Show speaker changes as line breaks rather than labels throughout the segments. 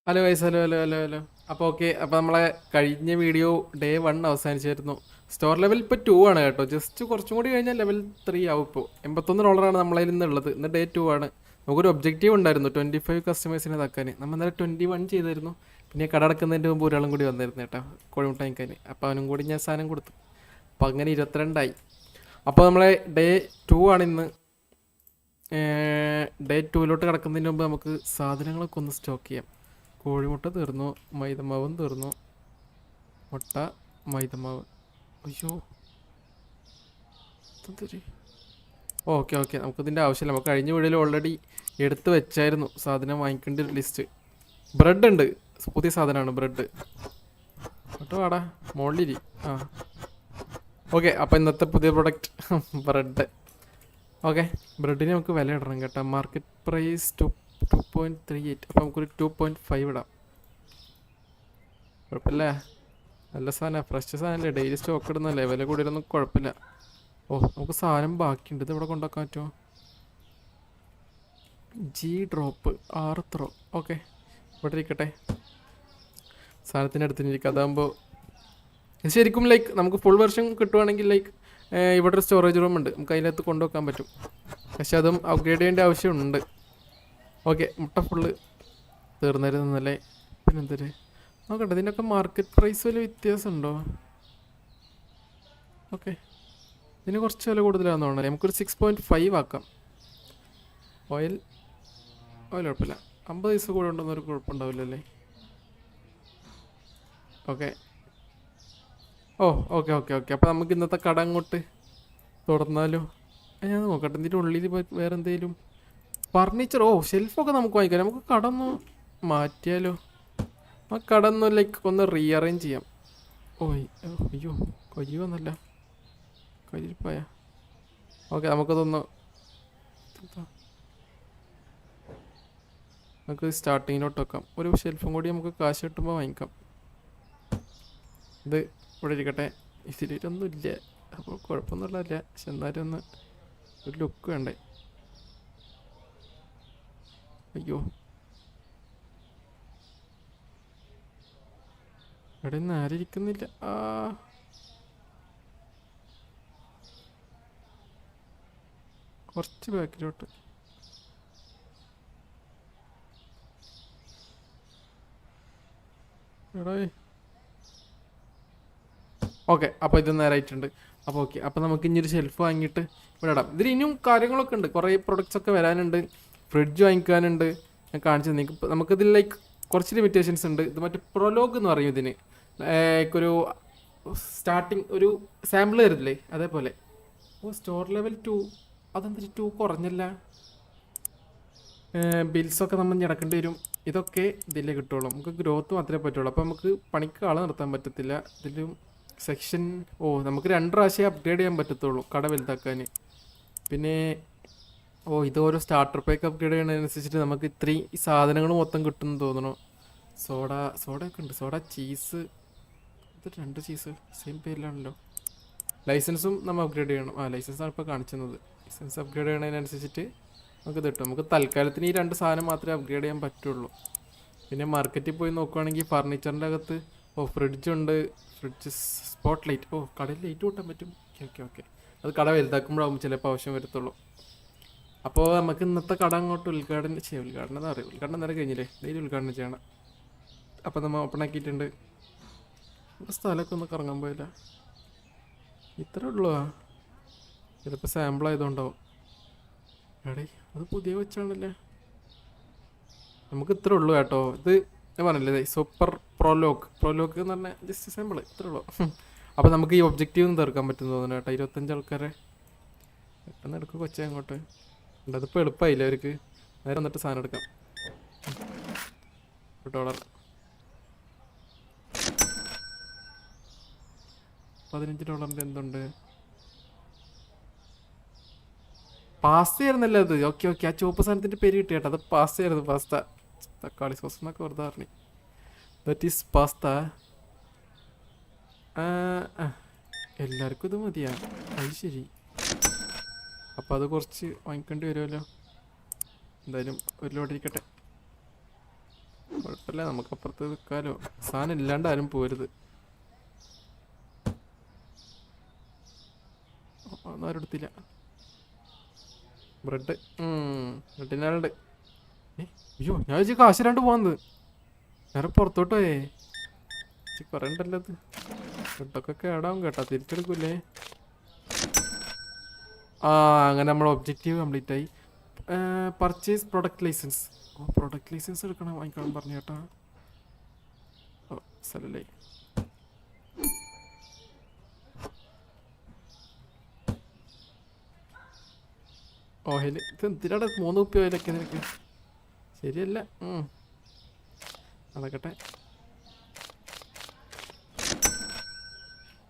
Hello guys, hello hello hello hello. അപ്പോൾ okay, അപ്പോൾ നമ്മളെ കഴിഞ്ഞ വീഡിയോ ഡേ 1 അവസാനിച്ചായിരുന്നു. സ്റ്റോർ ലെവൽ ഇപ്പോൾ 2 ആണ് കേട്ടോ. ജസ്റ്റ് കുറച്ചും കൂടി കഴിഞ്ഞാൽ ലെവൽ 3 ആവും. ഇപ്പോൾ $81 നമ്മളതിൽ നിന്നുള്ളത്. ഇന്ന് ഡേ 2 ആണ്. നമുക്കൊരു ഒബ്ജക്റ്റീവ് ഉണ്ടായിരുന്നു 25 കസ്റ്റമേഴ്സിനെ ഇതാക്കാൻ. നമ്മൾ ഇന്നലെ 21 ചെയ്തായിരുന്നു. പിന്നെ കട അടക്കുന്നതിൻ്റെ മുമ്പ് ഒരാളും കൂടി വന്നിരുന്നു കേട്ടോ, കോഴിമുട്ട വാങ്ങിക്കാൻ. അപ്പോൾ അവനും കൂടി ഞാൻ സാധനം കൊടുത്തു. അപ്പോൾ അങ്ങനെ 22 ആയി. അപ്പോൾ നമ്മളെ ഡേ 2 ആണ് ഇന്ന്. ഡേ 2 കിടക്കുന്നതിന് മുമ്പ് നമുക്ക് സാധനങ്ങളൊക്കെ ഒന്ന് സ്റ്റോക്ക് ചെയ്യാം. കോഴിമുട്ട തീർന്നു, മൈദമാവും തീർന്നു. മുട്ട, മൈദമാവ്. അയ്യോ, ഓക്കെ ഓക്കെ, നമുക്കിതിൻ്റെ ആവശ്യമില്ല. നമുക്ക് കഴിഞ്ഞ വീഡിയോയിൽ ഓൾറെഡി എടുത്ത് വെച്ചായിരുന്നു സാധനം വാങ്ങിക്കേണ്ട ഒരു ലിസ്റ്റ്. ബ്രെഡ് ഉണ്ട്, പുതിയ സാധനമാണ് ബ്രെഡ് കേട്ടോ. വാടാ മോളിരി. ആ ഓക്കെ, അപ്പോൾ ഇന്നത്തെ പുതിയ പ്രൊഡക്റ്റ് ബ്രെഡ്. ഓക്കെ, ബ്രെഡിന് നമുക്ക് വില ഇടണം കേട്ടോ. Market price 2.38. അപ്പോൾ നമുക്കൊരു 2.5 ഇടാം. കുഴപ്പമില്ല, നല്ല സാധനമാണ്, ഫ്രഷ് സാധനമല്ലേ, ഡെയിലി സ്റ്റോക്ക് ഇടുന്നല്ലേ, വില കൂടിയൊന്നും കുഴപ്പമില്ല. ഓ, നമുക്ക് സാധനം ബാക്കിയുണ്ട്, ഇത് ഇവിടെ കൊണ്ടുവക്കാൻ പറ്റുമോ? G drop 6 throw. ഓക്കെ, ഇവിടെ ഇരിക്കട്ടെ, സാധനത്തിൻ്റെ അടുത്തിരിക്കും. അതാകുമ്പോൾ ഇത് ശരിക്കും ലൈക്ക് നമുക്ക് ഫുൾ വെർഷൻ കിട്ടുവാണെങ്കിൽ ലൈക്ക് ഇവിടെ ഒരു സ്റ്റോറേജ് റൂം ഉണ്ട്, നമുക്ക് അതിനകത്ത് കൊണ്ടുവെക്കാൻ പറ്റും. പക്ഷെ അതും അപ്ഗ്രേഡ് ചെയ്യേണ്ട ആവശ്യമുണ്ട്. ഓക്കെ, മുട്ട ഫുള്ള് തീർന്നിരുന്നല്ലേ. പിന്നെ എന്തൊരു നോക്കട്ടെ, ഇതിനൊക്കെ മാർക്കറ്റ് പ്രൈസ് വല്ല വ്യത്യാസമുണ്ടോ? ഓക്കെ, ഇതിന് കുറച്ച് വില കൂടുതലാണെന്ന് തോന്നുന്നത്. നമുക്കൊരു 6.5 ആക്കാം. ഓയിൽ കുഴപ്പമില്ല, 50 പൈസ കൂടെ ഉണ്ടെന്നൊരു കുഴപ്പമുണ്ടാവില്ലല്ലേ. ഓക്കെ, ഓ ഓക്കെ ഓക്കെ ഓക്കെ. അപ്പോൾ നമുക്ക് ഇന്നത്തെ കട അങ്ങോട്ട് തുറന്നാലോ? ഞാൻ നോക്കട്ടെ, ഇതിൻ്റെ ഉള്ളിൽ വേറെ എന്തെങ്കിലും ഫർണിച്ചർ. ഓ, ഷെൽഫൊക്കെ നമുക്ക് വാങ്ങിക്കാം. നമുക്ക് കട ഒന്ന് മാറ്റിയാലോ? ആ കട ഒന്ന് ലൈക്ക് ഒന്ന് റീഅറേഞ്ച് ചെയ്യാം. ഓയ് അയ്യോ, കൊയ്യോ എന്നല്ല, കൊയ്യപ്പായ. ഓക്കെ, നമുക്കതൊന്ന് നമുക്ക് സ്റ്റാർട്ടിങ്ങിലോട്ട് വെക്കാം. ഒരു ഷെൽഫും കൂടി നമുക്ക് കാശ് കിട്ടുമ്പോൾ വാങ്ങിക്കാം. ഇത് ഇവിടെ ഇരിക്കട്ടെ. ഇതിലൊന്നും ഇല്ല, അപ്പോൾ കുഴപ്പമൊന്നുമില്ല. പക്ഷെ എന്നാലും ഒന്ന് ഒരു ലുക്ക് വേണ്ടേ. അയ്യോ, ഇവിടെ നിന്ന് ആരും ഇരിക്കുന്നില്ല. കുറച്ച് ബാക്കിലോട്ട്. എടേ, ഓക്കെ, അപ്പോൾ ഇത് നേരായിട്ടുണ്ട്. അപ്പോൾ ഓക്കെ, അപ്പോൾ നമുക്ക് ഇനി ഒരു ഷെൽഫ് വാങ്ങിയിട്ട് ഇവിടെ ഇടാം. ഇതിൽ ഇനിയും കാര്യങ്ങളൊക്കെ ഉണ്ട്, കുറേ പ്രൊഡക്ട്സ് ഒക്കെ വരാനുണ്ട്. ഫ്രിഡ്ജ് വാങ്ങിക്കാനുണ്ട്, ഞാൻ കാണിച്ചു തന്നെ. നമുക്കിതിൽ ലൈക്ക് കുറച്ച് ലിമിറ്റേഷൻസ് ഉണ്ട്. ഇത് മറ്റേ പ്രൊലോഗ് എന്ന് പറയും ഇതിന്. ഒരു സ്റ്റാർട്ടിങ് ഒരു സാമ്പിൾ തരുന്നില്ലേ, അതേപോലെ. ഓ, സ്റ്റോർ ലെവൽ 2. അതെന്തൊരു 2 കുറഞ്ഞല്ല. ബിൽസൊക്കെ നമ്മൾ ഞടക്കേണ്ടി വരും. ഇതൊക്കെ ഇതിലേ കിട്ടുള്ളൂ. നമുക്ക് ഗ്രോത്ത് മാത്രമേ പറ്റുള്ളൂ. അപ്പോൾ നമുക്ക് പണിക്ക് ആളെ നിർത്താൻ പറ്റത്തില്ല. ഇതിലും സെക്ഷൻ നമുക്ക് 2 പ്രാവശ്യം അപ്ഗ്രേഡ് ചെയ്യാൻ പറ്റത്തുള്ളൂ കട വലുതാക്കാൻ. പിന്നെ ഇത് ഓരോ സ്റ്റാർട്ടർ പാക്ക് അപ്ഗ്രേഡ് ചെയ്യുന്നതിനനുസരിച്ചിട്ട് നമുക്ക് ഇത്രയും ഈ സാധനങ്ങൾ മൊത്തം കിട്ടുമെന്ന് തോന്നണു. സോഡയൊക്കെ ഉണ്ട്, സോഡ, ചീസ്. ഇത് 2 ചീസ് സെയിം പേരിലാണല്ലോ. ലൈസൻസും നമ്മൾ അപ്ഗ്രേഡ് ചെയ്യണം. ലൈസൻസാണ് ഇപ്പോൾ കാണിച്ചത്. ലൈസൻസ് അപ്ഗ്രേഡ് ചെയ്യുന്നതിനനുസരിച്ചിട്ട് നമുക്ക് കിട്ടും. നമുക്ക് തൽക്കാലത്തിന് ഈ 2 സാധനം മാത്രമേ അപ്ഗ്രേഡ് ചെയ്യാൻ പറ്റുള്ളൂ. പിന്നെ മാർക്കറ്റിൽ പോയി നോക്കുകയാണെങ്കിൽ ഫർണിച്ചറിൻ്റെ അകത്ത് ഫ്രിഡ്ജുണ്ട്. Fridge, spot light. കടയിൽ ലൈറ്റ് കൂട്ടാൻ പറ്റും. ഓക്കെ ഓക്കെ, അത് കട വലുതാക്കുമ്പോഴാകുമ്പോൾ ചിലപ്പോൾ ആവശ്യം വരത്തുള്ളൂ. അപ്പോൾ നമുക്ക് ഇന്നത്തെ കട അങ്ങോട്ട് ഉദ്ഘാടനം ചെയ്യാം. ഉദ്ഘാടനം എന്താ പറയുക, ഉദ്ഘാടനം നേരെ കഴിഞ്ഞില്ലേ, ഡെയിലി ഉദ്ഘാടനം ചെയ്യണം. അപ്പോൾ നമ്മൾ ഓപ്പൺ ആക്കിയിട്ടുണ്ട്. സ്ഥലമൊക്കെ ഒന്ന് കറങ്ങാൻ പോയില്ല, ഇത്രേ ഉള്ളൂ. ചിലപ്പോൾ സാമ്പിൾ ആയതുകൊണ്ടാവും. എടേ, അത് പുതിയ വെച്ചാണല്ലേ. നമുക്ക് ഇത്രേ ഉള്ളൂ കേട്ടോ. ഇത് ഞാൻ പറഞ്ഞില്ലേ, സൂപ്പർ പ്രൊലോഗ് എന്ന് പറഞ്ഞാൽ ജസ്റ്റ് സാമ്പിൾ, ഇത്രേ ഉള്ളൂ. അപ്പോൾ നമുക്ക് ഈ ഒബ്ജക്റ്റീവ് ഒന്ന് തീർക്കാൻ പറ്റുമെന്ന് തോന്നുന്നു കേട്ടോ. 25 ആൾക്കാരെ പെട്ടെന്ന് എടുക്കുക കൊച്ചേ അങ്ങോട്ട്. അതിപ്പോൾ എളുപ്പമായില്ല അവർക്ക്. നേരെ വന്നിട്ട് സാധനം എടുക്കാം. $1 $15 എന്തുണ്ട്? പാസ്ത ആയിരുന്നല്ലേ അത്. ഓക്കെ ഓക്കെ, ആ ചുവപ്പ് സാധനത്തിൻ്റെ പേര് കിട്ടി കേട്ടോ. അത് പാസ്ത ആയിരുന്നു. പാസ്ത, തക്കാളി സോസ് എന്നൊക്കെ വെറുതെ പറഞ്ഞു. That is pasta. എല്ലാവർക്കും ഇത് മതിയാ? അത് ശരി. അപ്പോൾ അത് കുറച്ച് വാങ്ങിക്കേണ്ടി വരുമല്ലോ. എന്തായാലും ഒരു ലോഡ് ഇരിക്കട്ടെ. കുഴപ്പമില്ല, നമുക്ക് അപ്പുറത്ത് വെക്കാലോ. സാധനം ഇല്ലാണ്ട് ആരും പോരുത്. ഒന്നും ആരും എടുത്തില്ല. ബ്രെഡ് ബ്രെഡിനാളുണ്ട്. അയ്യോ, ഞാൻ വെച്ച് കാശിലാണ്ട് പോകുന്നത്. നേരെ പുറത്തോട്ട് പോയേ. കുറേ ഉണ്ടല്ലോ അത്. ബ്രെഡൊക്കെ കേടാവും കേട്ടോ, തിരിച്ചെടുക്കൂലേ. അങ്ങനെ നമ്മൾ ഒബ്ജക്റ്റീവ് കംപ്ലീറ്റ് ആയി. Purchase product license. Product license എടുക്കണം, വാങ്ങിക്കണം പറഞ്ഞു കേട്ടാ. സ്ഥലല്ലേ. ഓയിൽ ഇത് എന്തിനാണ് 3 കുപ്പി ഓയിലൊക്കെ നിനക്ക്? ശരിയല്ല. നടക്കട്ടെ.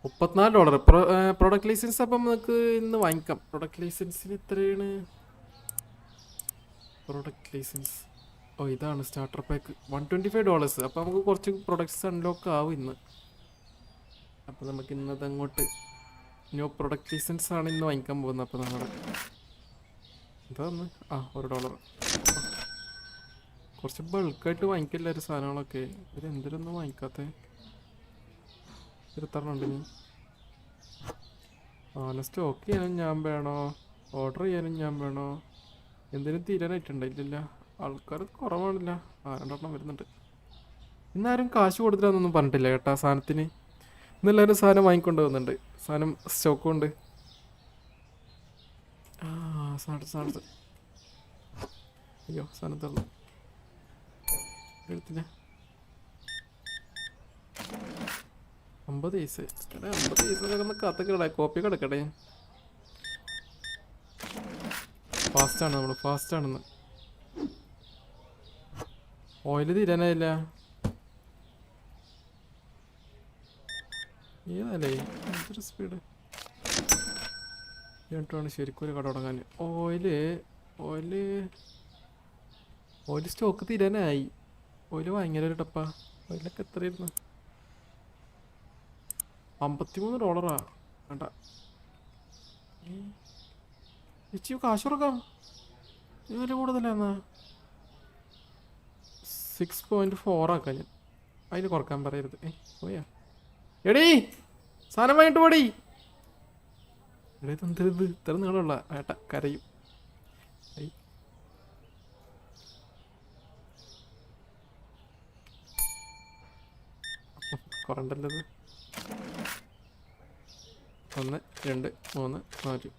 $34 പ്രൊഡക്റ്റ് ലൈസൻസ്. അപ്പം നമുക്ക് ഇന്ന് വാങ്ങിക്കാം. പ്രൊഡക്റ്റ് ലൈസൻസിന് എത്രയാണ്? പ്രൊഡക്റ്റ് ലൈസൻസ് ഇതാണ് സ്റ്റാർട്ടർ പാക്ക്, $125. അപ്പോൾ നമുക്ക് കുറച്ച് പ്രൊഡക്ട്സ് അൺലോക്ക് ആവും ഇന്ന്. അപ്പോൾ നമുക്ക് ഇന്നത് അങ്ങോട്ട് ന്യൂ പ്രൊഡക്റ്റ് ലൈസൻസ് ആണ് ഇന്ന് വാങ്ങിക്കാൻ പോകുന്നത്. അപ്പോൾ നമ്മൾ എന്താന്ന് $1. കുറച്ച് ബൾക്കായിട്ട് വാങ്ങിക്കില്ല ഒരു സാധനങ്ങളൊക്കെ. ഇവർ എന്തിനൊന്നും വാങ്ങിക്കാത്ത ഇരുത്തരണുണ്ട്. നീ സ്റ്റോക്ക് ചെയ്യാനും ഞാൻ വേണോ, ഓർഡർ ചെയ്യാനും ഞാൻ വേണോ, എന്തിനും തീരാനായിട്ടുണ്ട്? ഇല്ലില്ല, ആൾക്കാർ കുറവാണില്ല. 2 വരുന്നുണ്ട്. ഇന്നാരും കാശ് കൊടുത്തില്ലാന്നൊന്നും പറഞ്ഞിട്ടില്ല കേട്ടാ സാധനത്തിന്. ഇന്നെല്ലാവരും സാധനം വാങ്ങിക്കൊണ്ട് പോകുന്നുണ്ട്. സാധനം സ്റ്റോക്കും ഉണ്ട്. സാധനത്ത് അയ്യോ, സാധനം തന്നു എടുത്തില്ല. 50 പൈസ. 50 പൈസ കത്തക്കടേ, കോപ്പി കിടക്കട്ടെ. ഫാസ്റ്റാണ് നമ്മൾ, ഫാസ്റ്റാണെന്ന്. ഓയിൽ തീരാനായില്ല. ഏതല്ലേ എന്തൊരു സ്പീഡ്. എന്നിട്ടാണ് ശരിക്കും ഒരു കട തുടങ്ങാൻ. ഓയില് സ്റ്റോക്ക് തീരാനായി. ഓയില് വാങ്ങിയാലൊരു ടപ്പ. ഓയിലൊക്കെ എത്രയായിരുന്നു? $53. വേണ്ട ചേച്ചി, കാശ് കൊടുക്കാം. വില കൂടുതലാ. 6.4 ആക്കാം ഞാൻ. അതിന് കുറക്കാൻ പറയരുത്. പോയാ എടീ, സാധനം വാങ്ങിട്ട് പോടി. എടേ, ഇതെന്തത് ഇത്ര നീളമുള്ള ഏട്ട കരയും. കുറണ്ടല്ലത്. 1 2 3 4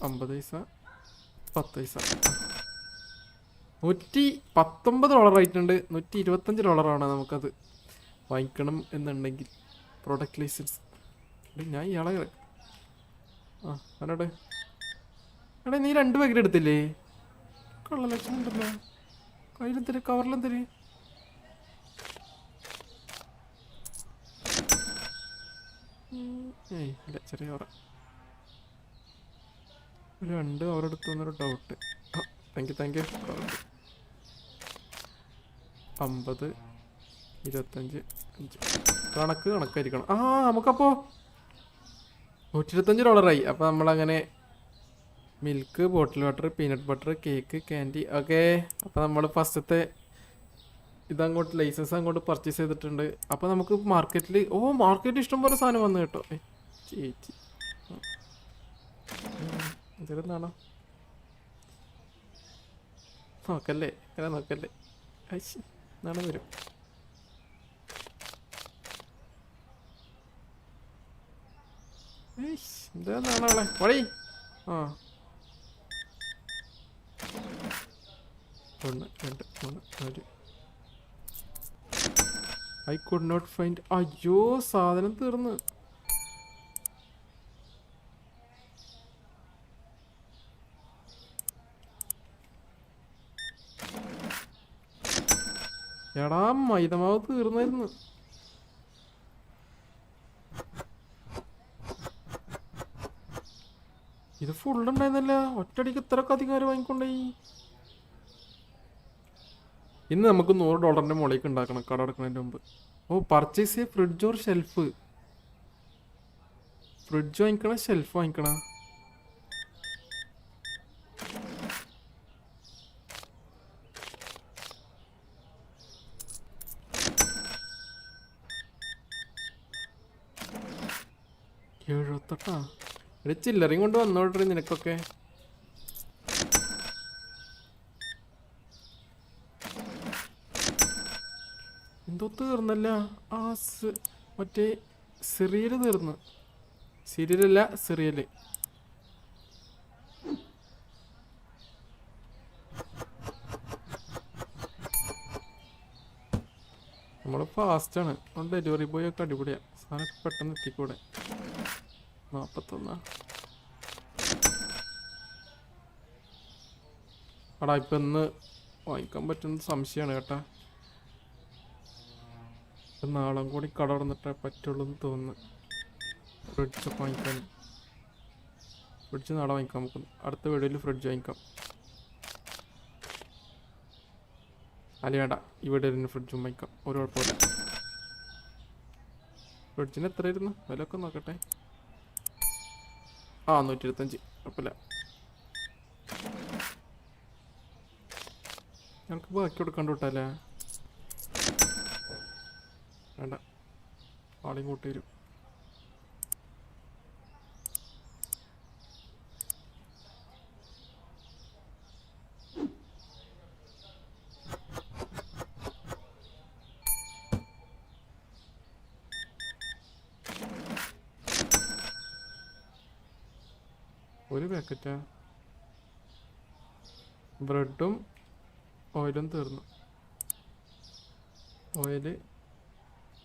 50 പൈസ, 10 പൈസ. $119 ആയിട്ടുണ്ട്. $125 നമുക്കത് വാങ്ങിക്കണം എന്നുണ്ടെങ്കിൽ. Product license. ഞാൻ ഇയാളെ എന്നോട് എടാ, നീ 2 പാക്കറ്റ് എടുത്തില്ലേ? കള്ള ലക്ഷണം ഉണ്ടല്ലോ. കയ്യിലെന്തര്, കവറിലെന്തര്? ഇല്ല, ചെറിയ കവറ. 2 കവറെടുത്തു എന്നൊരു ഡൗട്ട്. Thank you. 50 25 5 കണക്കായിരിക്കണം. നമുക്കപ്പോൾ $125 ആയി. അപ്പോൾ നമ്മളങ്ങനെ milk, bottle water, peanut butter, cake, candy. Okay, അപ്പോൾ നമ്മൾ ഫസ്റ്റത്തെ ഇതങ്ങോട്ട് ലൈസൻസ് അങ്ങോട്ട് പർച്ചേസ് ചെയ്തിട്ടുണ്ട്. അപ്പോൾ നമുക്ക് മാർക്കറ്റിൽ ഇഷ്ടംപോലെ സാധനം വന്നു കേട്ടോ. ചേച്ചി ഇതെന്താണോ? നോക്കല്ലേ, അങ്ങനെ നോക്കല്ലേ. നാളെ വരും. എന്താ നാളെ വഴി? 1 2 3 4. I could not find. അയ്യോ, സാധനം തീർന്ന്. എടാ, മൈദമാവ് തീർന്നായിരുന്നു. ഇത് ഫുള്ളുണ്ടായിരുന്നല്ല. ഒറ്റയടിക്ക് ഇത്രയൊക്കെ അധികാരം വാങ്ങിക്കൊണ്ടായി. ഇന്ന് നമുക്ക് $100 മുകളിലേക്ക് ഉണ്ടാക്കണം കട അടക്കുന്നതിന് മുമ്പ്. Purchase fridge or shelf. Fridge വാങ്ങിക്കണം, ഷെൽഫ് വാങ്ങിക്കണം. നിർത്തട്ടാ. ഇവിടെ ചില്ലറയും കൊണ്ട് വന്നോട്ടെ നിനക്കൊക്കെ. എന്തോ തീർന്നല്ല. ആ മറ്റേ സിറിയല് തീർന്ന്. സീരിയലല്ല, സിറിയല്. നമ്മള് ഫാസ്റ്റാണ്. ഡെലിവറി ബോയ് ഒക്കെ അടിപൊളിയാ. സാധനം പെട്ടെന്ന് എത്തിക്കൂടെ. 41. അടാ ഇപ്പൊ ഇന്ന് വാങ്ങിക്കാൻ പറ്റുന്ന സംശയമാണ് കേട്ടാ. നാളെ കൂടി കട തുറന്നിട്ടേ പറ്റുള്ളൂ എന്ന് തോന്നുന്നു. ഫ്രിഡ്ജൊക്കെ വാങ്ങിക്കാൻ. ഫ്രിഡ്ജ് നാളെ വാങ്ങിക്കാം. നമുക്ക് അടുത്ത വീഡിയോയിൽ ഫ്രിഡ്ജ് വാങ്ങിക്കാം. അല്ല വേണ്ട, ഈ വീഡിയോയിൽ ഫ്രിഡ്ജും വാങ്ങിക്കാം. ഒരു കുഴപ്പമില്ല. ഫ്രിഡ്ജിന് എത്രയായിരുന്നു വില ഒക്കെ നോക്കട്ടെ. 125. കുഴപ്പമില്ല. ഞങ്ങൾക്ക് ബാക്കി കൊടുക്കാണ്ട് വിട്ടാലേ. വേണ്ട, ആളെയും കൂട്ടി വരും. ഒരു പാക്കറ്റാ. ബ്രെഡും ഓയിലും തീർന്നു. Oil,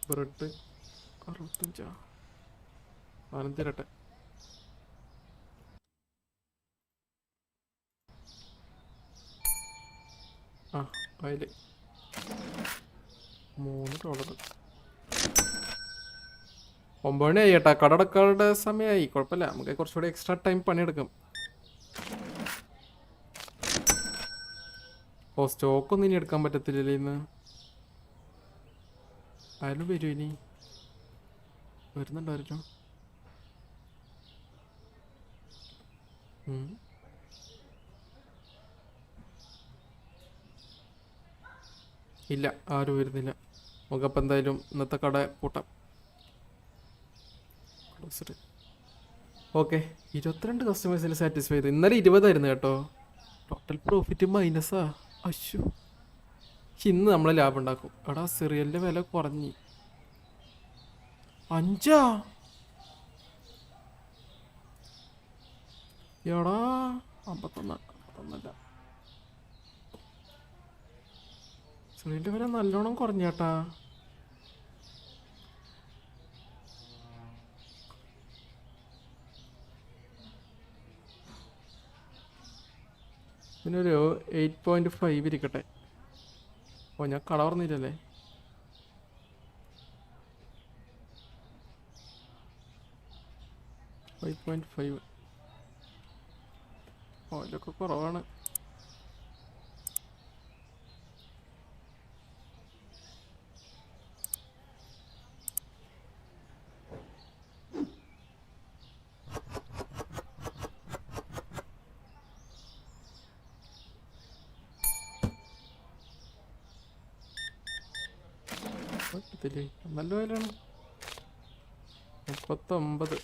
bread 65. സാധനം തരട്ടെ. ഓയില് $3. 9 മണിയായി കേട്ടാ. കടടക്കാരുടെ സമയമായി. കുഴപ്പമില്ല, നമുക്ക് കുറച്ചുകൂടി എക്സ്ട്രാ ടൈം പണിയെടുക്കാം. സ്റ്റോക്കൊന്നും ഇനി എടുക്കാൻ പറ്റത്തില്ലല്ലേ ഇന്ന്. ആയാലും വരുമോ ഇനി? വരുന്നുണ്ടായിരുന്നു. ഇല്ല, ആരും വരുന്നില്ല. നമുക്കപ്പോൾ എന്തായാലും ഇന്നത്തെ കട കൂട്ടാം. ഓക്കെ, 22 കസ്റ്റമേഴ്സിന് സാറ്റിസ്ഫൈ ചെയ്തു. ഇന്നലെ 20 കേട്ടോ. ടോട്ടൽ പ്രോഫിറ്റ് മൈനസാ. അശ്ശു. ഇന്ന് നമ്മൾ ലാഭം ഉണ്ടാക്കും. എടാ സിറിയലിൻ്റെ വില കുറഞ്ഞ് 5. എടാ 51. സിറിയലിൻ്റെ വില നല്ലോണം കുറഞ്ഞേട്ടാ. ഇതിനൊരു 8.5 ഇരിക്കട്ടെ. ഞാൻ കട പറഞ്ഞില്ലല്ലേ. ഓയിലൊക്കെ കുറവാണ്. നല്ല വിലയാണ്. 39.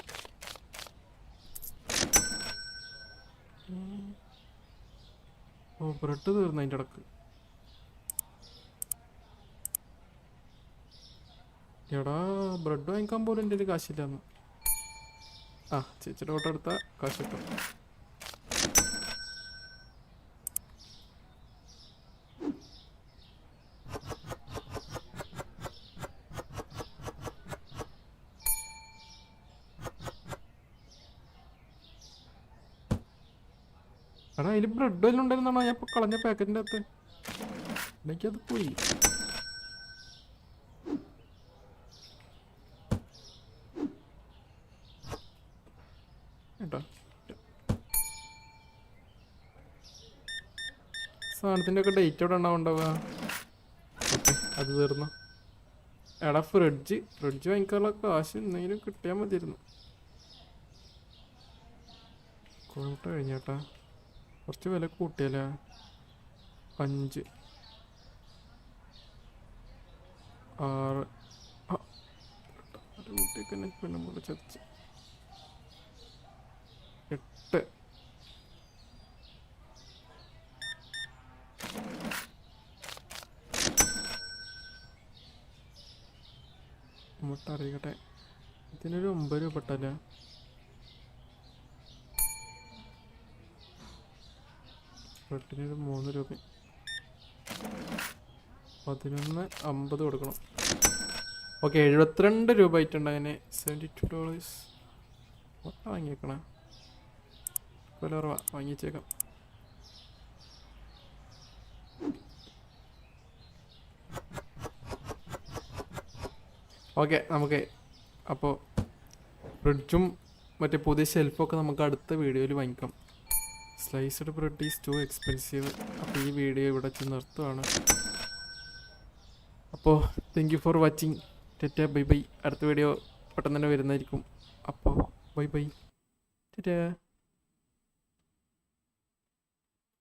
ബ്രെഡ് തീർന്നു അതിൻ്റെ ഇടക്ക്. എടാ ബ്രെഡ് വാങ്ങിക്കാൻ പോലും എൻ്റെ ഒരു കാശില്ലാന്ന്. ചേച്ചിയുടെ ഓട്ടോ എടുത്താൽ കാശ് കിട്ടും. എടാ അതിൽ ബ്രെഡ് വല്ലതും ഉണ്ടായിരുന്നാണോ ഞാൻ ഇപ്പോൾ കളഞ്ഞ പാക്കറ്റിൻ്റെ അകത്ത്? എനിക്കത് പോയി. കേട്ടോ സാധനത്തിൻ്റെ ഒക്കെ ഡേറ്റ് എവിടെ ഉണ്ടാവുക? ഓക്കെ, അത് തീർന്നു. എടാ ഫ്രിഡ്ജ് വാങ്ങിക്കാനുള്ള കാശ് എന്തെങ്കിലും കിട്ടിയാൽ മതിയായിരുന്നു. കോഴിമുട്ട കഴിഞ്ഞേട്ടാ. കുറച്ച് വില കൂട്ടിയാലേ. 5, 6 കൂട്ടിയൊക്കെ പിന്നെ ചതച്ച്. മുട്ട അറിയിക്കട്ടെ. ഇതിനൊരു 9 രൂപ പെട്ടല്ലേ? ബ്രെഡിനൊരു 3 രൂപ. 11.50 കൊടുക്കണം. ഓക്കെ, 72 രൂപ ആയിട്ടുണ്ട്. അങ്ങനെ $72 മുട്ട വാങ്ങിയേക്കണേ. വില കുറവാ, വാങ്ങിച്ചേക്കാം. ഓക്കെ, നമുക്ക് അപ്പോൾ ഫ്രിഡ്ജും മറ്റേ പുതിയ ഷെൽഫൊക്കെ നമുക്ക് അടുത്ത വീഡിയോയിൽ വാങ്ങിക്കാം. Sliced bread is to expensive. അപ്പോൾ ഈ വീഡിയോ ഇവിടെ വെച്ച് നിർത്തുവാണ്. അപ്പോൾ thank you for watching. Tata, bye bye. അടുത്ത വീഡിയോ പെട്ടെന്ന് തന്നെ വരുന്നതായിരിക്കും. അപ്പോൾ ബൈ ബൈ, ടാറ്റാ.